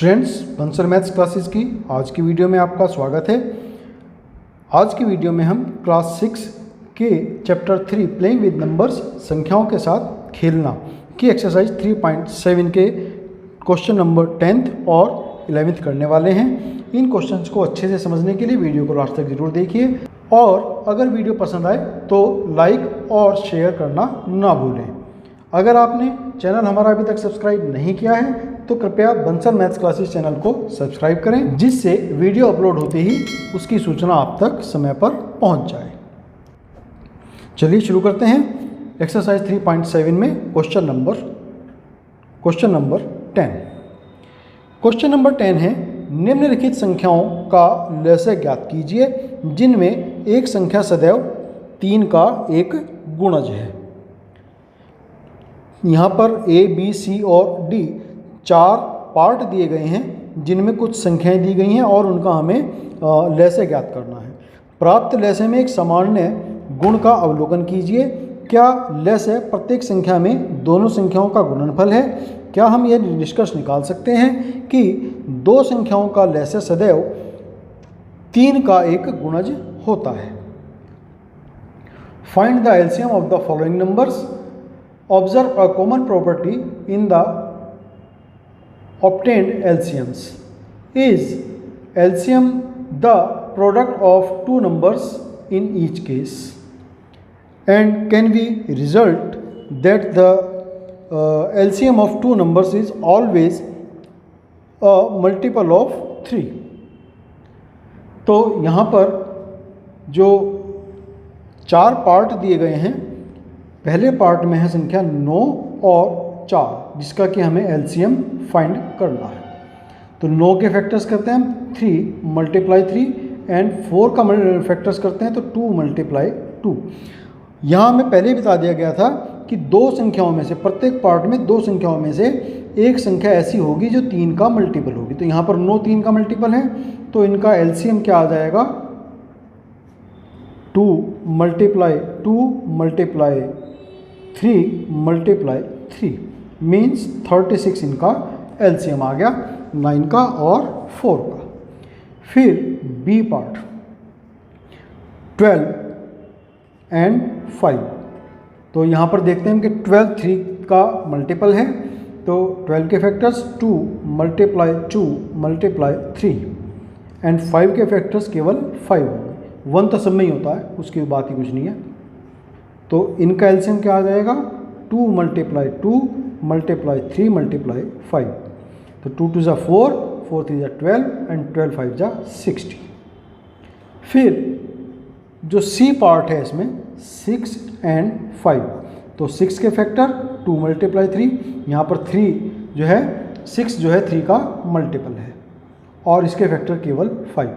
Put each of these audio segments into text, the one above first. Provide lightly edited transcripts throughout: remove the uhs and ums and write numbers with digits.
Students, Bansal maths classes की आज की वीडियो में आपका स्वागत है। आज की वीडियो में हम क्लास 6 के चैप्टर 3 प्लेइंग विद नंबर्स संख्याओं के साथ खेलना की एक्सरसाइज 3.7 के क्वेश्चन नंबर 10th और 11th करने वाले हैं। इन क्वेश्चंस को अच्छे से समझने के लिए वीडियो को लास्ट तक जरूर देखिए और अगर वीडियो पसंद आए तो लाइक और शेयर करना ना भूलें। अगर आपने चैनल हमारा अभी तक सब्सक्राइब नहीं किया है तो कृपया बंसल मैथ्स क्लासेस चैनल को सब्सक्राइब करें, जिससे वीडियो अपलोड होते ही उसकी सूचना आप तक समय पर पहुंच जाए। चलिए शुरू करते हैं एक्सरसाइज 3.7 में क्वेश्चन नंबर 10। क्वेश्चन नंबर 10 है, निम्नलिखित संख्याओं का लसागु ज्ञात कीजिए जिनमें एक संख्या सदैव 3 का एक गुणज है। यहाँ पर A, B, C और D 4 पार्ट दिए गए हैं जिनमें कुछ संख्याएं दी गई हैं और उनका हमें लसागु ज्ञात करना है। प्राप्त लसागु में एक सामान्य गुण का अवलोकन कीजिए। क्या लसागु प्रत्येक संख्या में दोनों संख्याओं का गुणनफल है? क्या हम यह निष्कर्ष निकाल सकते हैं कि दो संख्याओं का लसागु सदैव 3 का एक गुणज होता है? Find the LCM of the following numbers. Observe a common property in the obtained LCMs. Is LCM the product of two numbers in each case? And can we result that the LCM of two numbers is always a multiple of 3? तो यहाँ पर जो 4 part दिए गए हैं, पहले part में है संख्या 9 और 4 जिसका कि हमें एलसीएम फाइंड करना है। तो 9 के फैक्टर्स करते हैं हम 3 मल्टीप्लाई 3 एंड 4 का फैक्टर्स करते हैं तो 2 मल्टीप्लाई 2। यहाँ हमें पहले ही बता दिया गया था कि दो संख्याओं में से, प्रत्येक पार्ट में दो संख्याओं में से एक संख्या ऐसी होगी जो 3 का मल्टीपल होगी। तो यहाँ पर 9 3 का मल्टीपल है तो इनका एलसीएम क्या आ जाएगा? 2 मल्टीप्लाई 2 मल्टीप्लाई 3 मल्टीप्लाई 3 मीन्स 36 इनका एलसीएम आ गया, 9 का और 4 का। फिर बी पार्ट 12 एंड 5। तो यहाँ पर देखते हैं कि 12 3 का मल्टीपल है तो 12 के फैक्टर्स 2 मल्टीप्लाई 2 मल्टीप्लाई 3 एंड 5 के फैक्टर्स केवल 5 होंगे। 1 तो सब में ही होता है, उसकी बात ही कुछ नहीं है। तो इनका एलसीएम क्या आ जाएगा? 2 मल्टीप्लाई 2 मल्टीप्लाई 3 मल्टीप्लाई 5। तो 2 2 4, 4 3 12 एंड 12 5 60। फिर जो सी पार्ट है इसमें 6 एंड 5। तो 6 के फैक्टर 2 मल्टीप्लाई 3, यहाँ पर 3 जो है 6 जो है 3 का मल्टीपल है और इसके फैक्टर केवल 5।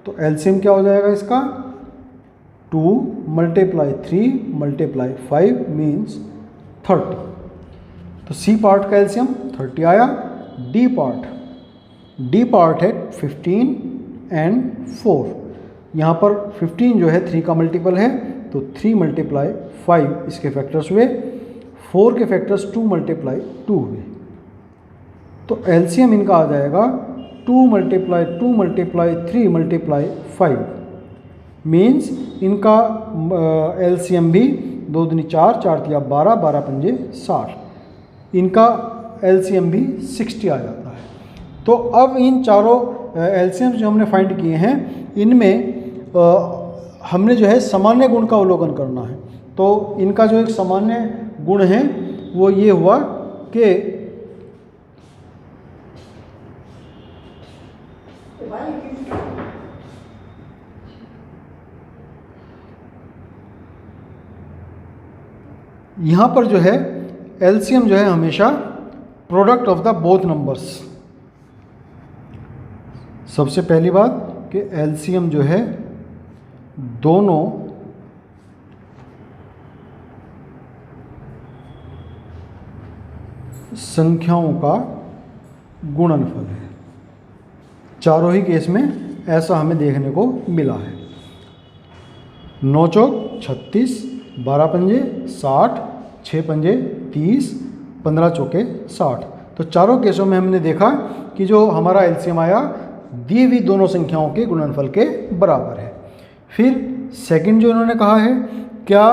तो एलसीएम क्या हो जाएगा इसका? 2 मल्टीप्लाई 3 मल्टीप्लाई 5 मीन्स 30। तो सी पार्ट का एलसीएम 30 आया। डी पार्ट है 15 एंड 4। यहाँ पर 15 जो है 3 का मल्टीपल है तो 3 मल्टीप्लाई 5 इसके फैक्टर्स हुए, 4 के फैक्टर्स 2 मल्टीप्लाई 2 हुए। तो एलसीएम इनका आ जाएगा 2 मल्टीप्लाई 2 मल्टीप्लाई 3 मल्टीप्लाई 5 मीन्स इनका एलसीएम भी 2 दूनी 4 4 तिया 12 12 पंजे 60। इनका एलसीएम भी 60 आ जाता है। तो अब इन चारों एलसीएम जो हमने फाइंड किए हैं इनमें हमने जो है सामान्य गुण का अवलोकन करना है। तो इनका जो एक सामान्य गुण है वो ये हुआ कि यहाँ पर जो है एलसीएम जो है हमेशा product of the both numbers. सबसे पहली बात कि एलसीएम जो है दोनों संख्याओं का गुणनफल है। चारों ही केस में ऐसा हमें देखने को मिला है। 9 चौक 36, 12 पंजे 60, 6 पंजे 30, 15 चौके 60। तो चारों केसों में हमने देखा कि जो हमारा एलसीएम आया दी हुई दोनों संख्याओं के गुणनफल के बराबर है। फिर सेकंड जो इन्होंने कहा है, क्या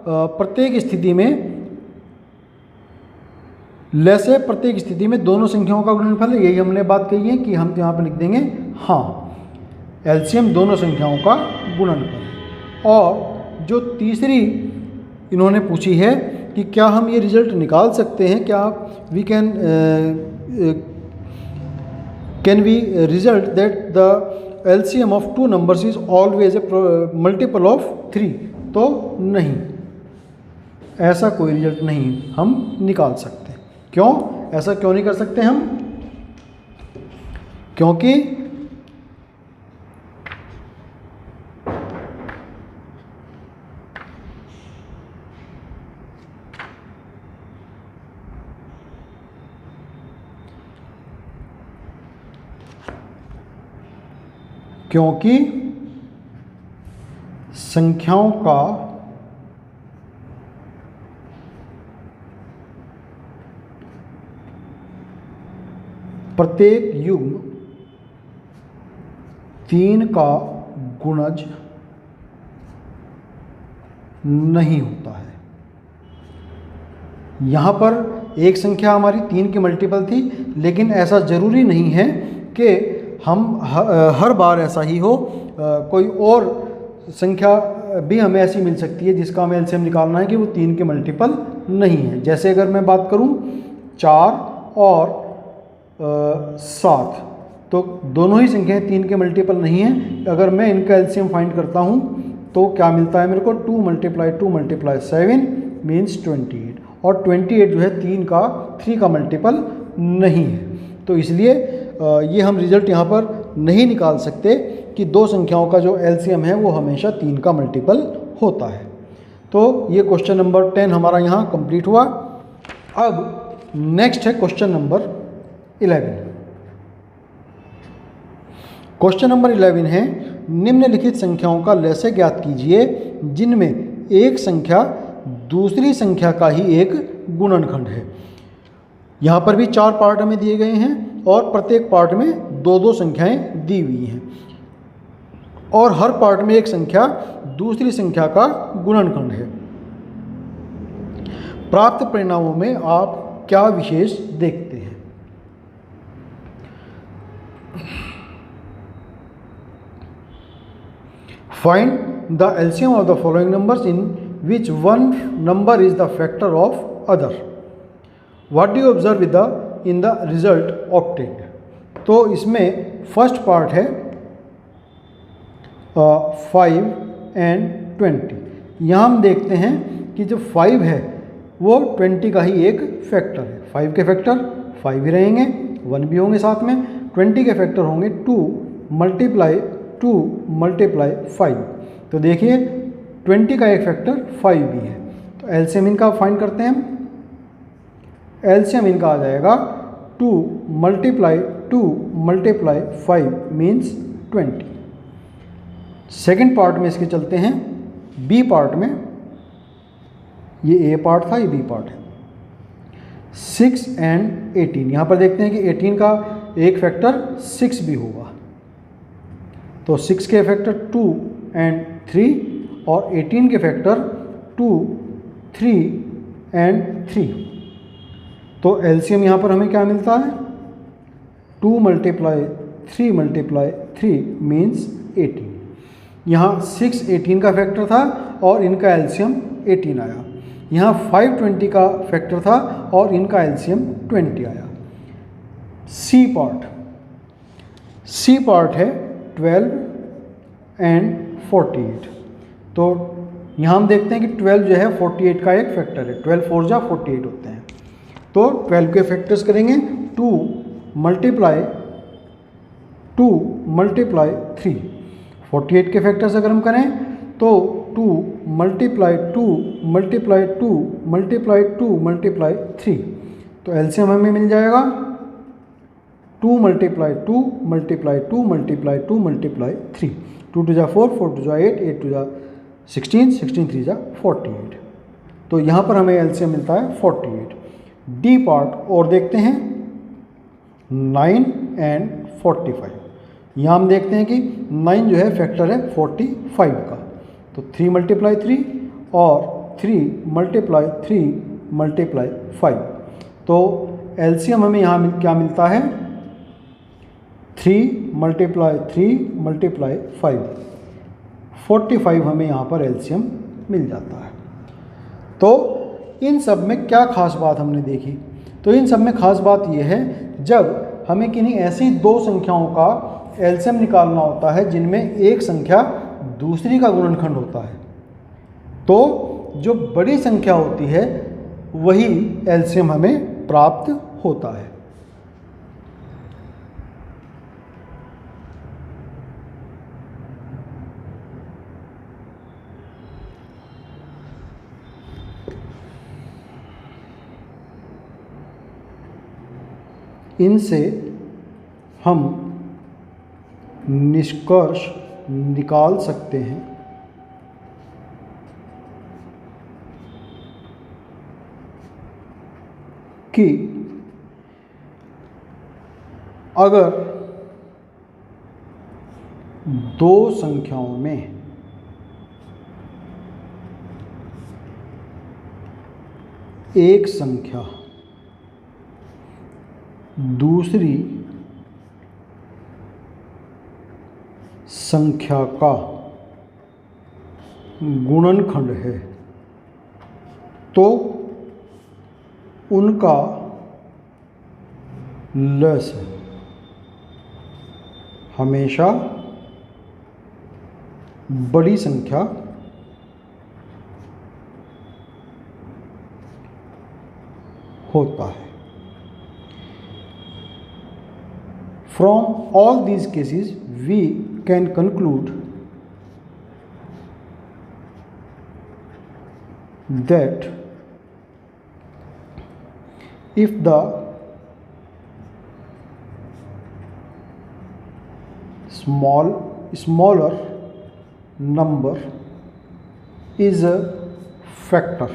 प्रत्येक स्थिति में लेसे प्रत्येक स्थिति में दोनों संख्याओं का गुणनफल है, यही हमने बात कही है कि हम यहाँ पर लिख देंगे हाँ, एलसीएम दोनों संख्याओं का गुणनफल है। और जो तीसरी इन्होंने पूछी है कि क्या हम ये रिजल्ट निकाल सकते हैं, क्या we can we result that the LCM of two numbers is always a multiple of 3, तो नहीं, ऐसा कोई रिजल्ट नहीं हम निकाल सकते। क्यों ऐसा क्यों नहीं कर सकते हम? क्योंकि संख्याओं का प्रत्येक युग्म 3 का गुणज नहीं होता है। यहाँ पर एक संख्या हमारी 3 की मल्टीपल थी, लेकिन ऐसा ज़रूरी नहीं है कि हम हर बार ऐसा ही हो। कोई और संख्या भी हमें ऐसी मिल सकती है जिसका हमें एलसीएम निकालना है कि वो 3 के मल्टीपल नहीं है। जैसे अगर मैं बात करूं 4 और 7, तो दोनों ही संख्याएं 3 के मल्टीपल नहीं हैं। अगर मैं इनका एलसीएम फाइंड करता हूं तो क्या मिलता है मेरे को? 2 × 7 मीन्स 28, और 28 जो है 3 का मल्टीपल नहीं है। तो इसलिए ये हम रिजल्ट यहाँ पर नहीं निकाल सकते कि दो संख्याओं का जो एलसीएम है वो हमेशा 3 का मल्टीपल होता है। तो ये क्वेश्चन नंबर 10 हमारा यहाँ कंप्लीट हुआ। अब नेक्स्ट है क्वेश्चन नंबर 11। क्वेश्चन नंबर 11 है, निम्नलिखित संख्याओं का लसाअ ज्ञात कीजिए जिनमें एक संख्या दूसरी संख्या का ही एक गुणनखंड है। यहाँ पर भी 4 पार्ट हमें दिए गए हैं और प्रत्येक पार्ट में 2-2 संख्याएं दी हुई हैं और हर पार्ट में एक संख्या दूसरी संख्या का गुणनखंड है। प्राप्त परिणामों में आप क्या विशेष देखते हैं? Find the LCM of the following numbers in which one number is the factor of other. What do you observe in the result obtained? तो इसमें फर्स्ट पार्ट है 5 and 20। यहाँ हम देखते हैं कि जो 5 है वो 20 का ही एक फैक्टर है। 5 के फैक्टर 5 भी रहेंगे, 1 भी होंगे साथ में। 20 के फैक्टर होंगे 2 × 5। तो देखिए 20 का एक फैक्टर 5 भी है। तो एलसीएम इनका फाइंड करते हैं हम। एलसीएम इनका आ जाएगा 2 × 5 मीन्स 20। सेकेंड पार्ट में इसके चलते हैं, बी पार्ट में। ये ए पार्ट था, ये बी पार्ट है। 6 and 18। यहाँ पर देखते हैं कि 18 का एक फैक्टर 6 भी होगा। तो 6 के फैक्टर 2 and 3 और 18 के फैक्टर 2, 3 and 3। तो एलसीएम यहाँ पर हमें क्या मिलता है? 2 × 3 मीन्स 18। यहाँ 6 18 का फैक्टर था और इनका एलसीएम 18 आया। यहाँ 5 20 का फैक्टर था और इनका एलसीएम 20 आया। सी पार्ट है 12 and 48। तो यहाँ हम देखते हैं कि 12 जो है 48 का एक फैक्टर है। 12 4 जा 48 होते हैं। तो 12 के फैक्टर्स करेंगे 2 × 3। 48 के फैक्टर्स अगर हम करें तो 2 × 3। तो एलसीएम हमें मिल जाएगा 2 × 3। 2 2 जा 4, 4 2 जा 8, 8 2 जा 16, 16 3 जा 48। तो यहाँ पर हमें एलसीएम मिलता है 48। डी पार्ट और देखते हैं। 9 एंड 45। यहाँ हम देखते हैं कि 9 जो है फैक्टर है 45 का, तो 3 × 3 और 3 × 3 × 5, तो एलसीएम हमें यहाँ क्या मिलता है 3 × 3 × 5, 45 हमें यहाँ पर एलसीएम मिल जाता है। तो इन सब में क्या खास बात हमने देखी, तो इन सब में खास बात यह है जब हमें किन्हीं ऐसी दो संख्याओं का एलसीएम निकालना होता है जिनमें एक संख्या दूसरी का गुणनखंड होता है, तो जो बड़ी संख्या होती है वही एलसीएम हमें प्राप्त होता है। इनसे हम निष्कर्ष निकाल सकते हैं कि अगर दो संख्याओं में एक संख्या दूसरी संख्या का गुणनखंड है तो उनका लसागु हमेशा बड़ी संख्या होता है। From all these cases, we can conclude that if the smaller number is a factor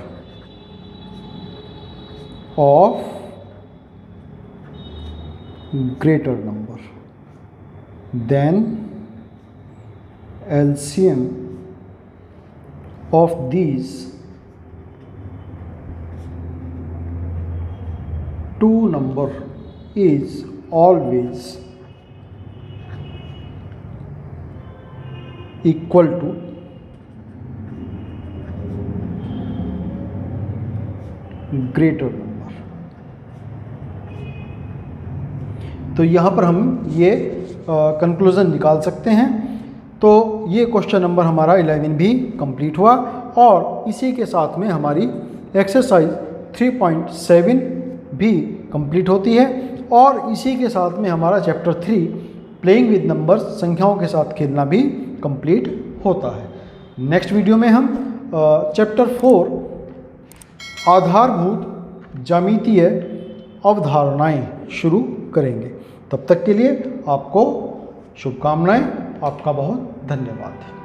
of greater number, then LCM of these two number is always equal to greater number। तो यहाँ पर हम ये कंक्लूज़न निकाल सकते हैं। तो ये क्वेश्चन नंबर हमारा 11 भी कंप्लीट हुआ और इसी के साथ में हमारी एक्सरसाइज 3.7 भी कंप्लीट होती है और इसी के साथ में हमारा चैप्टर 3 प्लेइंग विद नंबर्स संख्याओं के साथ खेलना भी कंप्लीट होता है। नेक्स्ट वीडियो में हम चैप्टर 4 आधारभूत ज्यामितीय अवधारणाएं शुरू करेंगे। तब तक के लिए आपको शुभकामनाएं। आपका बहुत धन्यवाद।